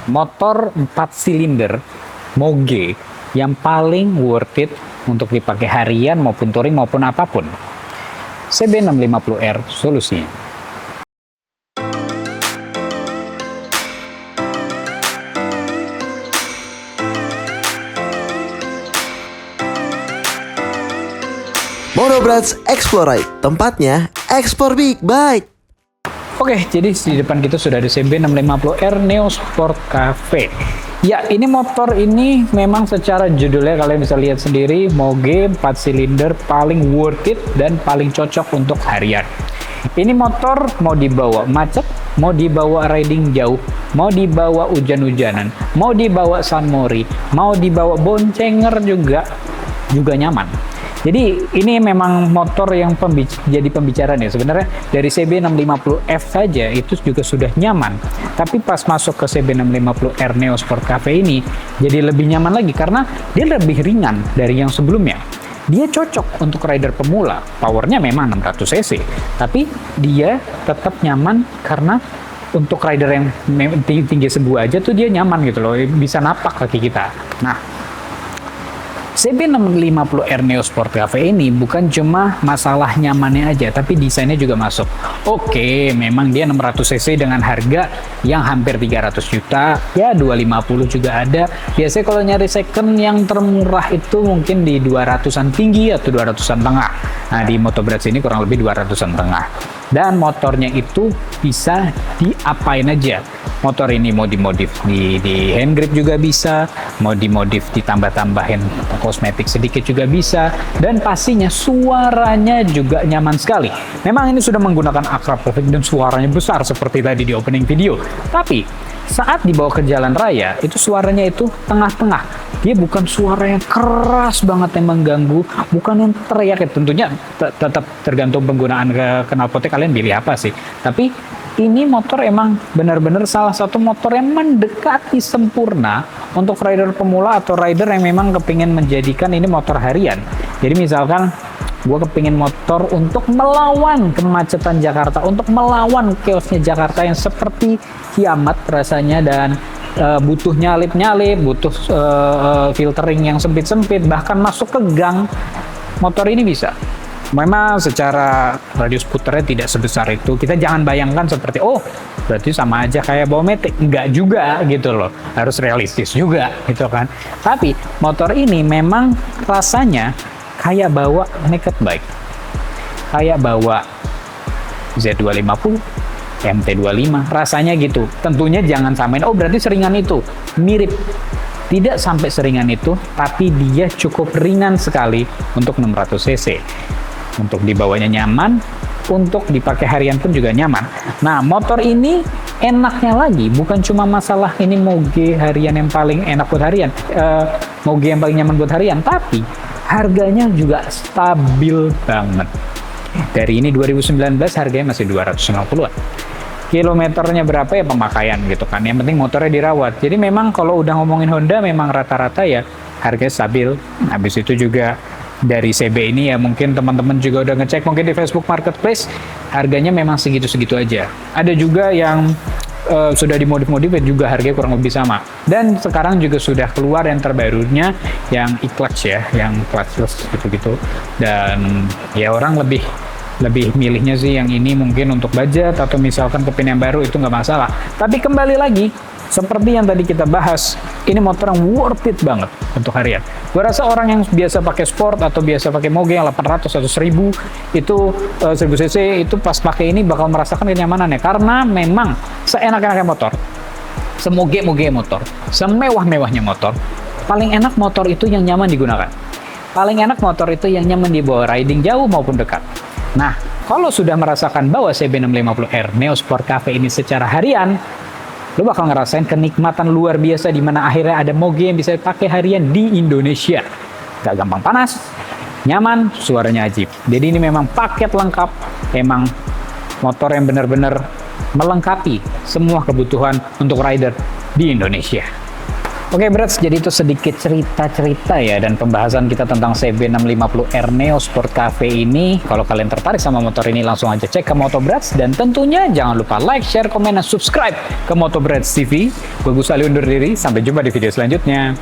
motor 4 silinder Moge yang paling worth it untuk dipakai harian maupun touring maupun apapun. CB650R solusinya. Monobrats Explorite, tempatnya explore big bike. Oke, jadi di depan kita sudah ada CB650R Neo Sport Cafe. Ya, ini motor ini memang secara judulnya kalian bisa lihat sendiri, Moge 4 silinder paling worth it dan paling cocok untuk harian. Ini motor mau dibawa macet, mau dibawa riding jauh, mau dibawa hujan-hujanan, mau dibawa sunmori, mau dibawa boncenger juga nyaman. Jadi ini memang motor yang jadi pembicaraan ya. Sebenarnya dari CB650F saja itu juga sudah nyaman. Tapi pas masuk ke CB650R Neo Sport Cafe ini jadi lebih nyaman lagi karena dia lebih ringan dari yang sebelumnya. Dia cocok untuk rider pemula. Powernya memang 600 cc, tapi dia tetap nyaman karena untuk rider yang tinggi sebuah aja tuh dia nyaman gitu loh, bisa napak kaki kita. Nah, CB650R Neo Sport Cafe ini bukan cuma masalah nyamannya aja, tapi desainnya juga masuk. Oke, memang dia 600 cc dengan harga yang hampir 300 juta, ya 250 juga ada. Biasanya kalau nyari second yang termurah itu mungkin di 200-an tinggi atau 200-an tengah. Nah, di Motobrats ini kurang lebih 200-an tengah. Dan motornya itu bisa diapain aja. Motor ini mau dimodif di hand grip juga bisa, mau dimodif ditambah-tambahin kosmetik sedikit juga bisa, dan pastinya suaranya juga nyaman sekali. Memang ini sudah menggunakan Acra Perfect dan suaranya besar seperti tadi di opening video. Tapi saat dibawa ke jalan raya, itu suaranya itu tengah-tengah. Dia bukan suara yang keras banget yang mengganggu, bukan yang teriak. Tentunya tetap tergantung penggunaan knalpotnya kalian pilih apa sih. Tapi ini motor emang benar-benar salah satu motor yang mendekati sempurna untuk rider pemula atau rider yang memang kepingin menjadikan ini motor harian. Jadi misalkan gue kepingin motor untuk melawan kemacetan Jakarta, untuk melawan chaosnya Jakarta yang seperti kiamat rasanya, dan butuh nyalip-nyalip, butuh filtering yang sempit-sempit, bahkan masuk ke gang, motor ini bisa. Memang secara radius puternya tidak sebesar itu. Kita jangan bayangkan seperti, oh berarti sama aja kayak bawa metik. Enggak juga gitu loh. Harus realistis juga gitu kan. Tapi motor ini memang rasanya kayak bawa naked bike. Kayak bawa Z250, MT25. Rasanya gitu. Tentunya jangan samain, oh berarti seringan itu. Mirip. Tidak sampai seringan itu, tapi dia cukup ringan sekali untuk 600 cc. Untuk dibawanya nyaman, untuk dipakai harian pun juga nyaman. Nah, motor ini enaknya lagi bukan cuma masalah ini Moge harian yang paling enak buat harian, Moge yang paling nyaman buat harian, tapi harganya juga stabil banget. Dari ini 2019 harganya masih 250-an. Kilometernya berapa ya pemakaian gitu kan. Yang penting motornya dirawat. Jadi memang kalau udah ngomongin Honda memang rata-rata ya harganya stabil. Habis itu juga dari CB ini ya mungkin teman-teman juga udah ngecek mungkin di Facebook Marketplace harganya memang segitu-segitu aja. Ada juga yang sudah dimodif-modif juga harganya kurang lebih sama. Dan sekarang juga sudah keluar yang terbarunya yang e-clutch ya, yang clutchless gitu-gitu. Dan ya orang lebih milihnya sih yang ini mungkin untuk budget atau misalkan kepin yang baru itu nggak masalah. Tapi kembali lagi seperti yang tadi kita bahas, ini motor yang worth it banget untuk harian. Gue rasa orang yang biasa pakai sport atau biasa pakai Moge yang 800 atau 1000 itu 1000 cc itu pas pakai ini bakal merasakan kenyamanannya karena memang seenak-enaknya motor, semoge-moge motor, semewah-mewahnya motor, paling enak motor itu yang nyaman digunakan. Paling enak motor itu yang nyaman dibawa riding jauh maupun dekat. Nah, kalau sudah merasakan bahwa CB650R Neo Sport Cafe ini secara harian, lo bakal ngerasain kenikmatan luar biasa di mana akhirnya ada Moge yang bisa pakai harian di Indonesia. Gak gampang panas, nyaman, suaranya ajib. Jadi ini memang paket lengkap, emang motor yang benar-benar melengkapi semua kebutuhan untuk rider di Indonesia. Oke Brats, jadi itu sedikit cerita-cerita ya dan pembahasan kita tentang CB650R Neo Sport Cafe ini. Kalau kalian tertarik sama motor ini langsung aja cek ke Moto Brats dan tentunya jangan lupa like, share, komen, dan subscribe ke Moto Brats TV. Gue Gus Ali undur diri, sampai jumpa di video selanjutnya.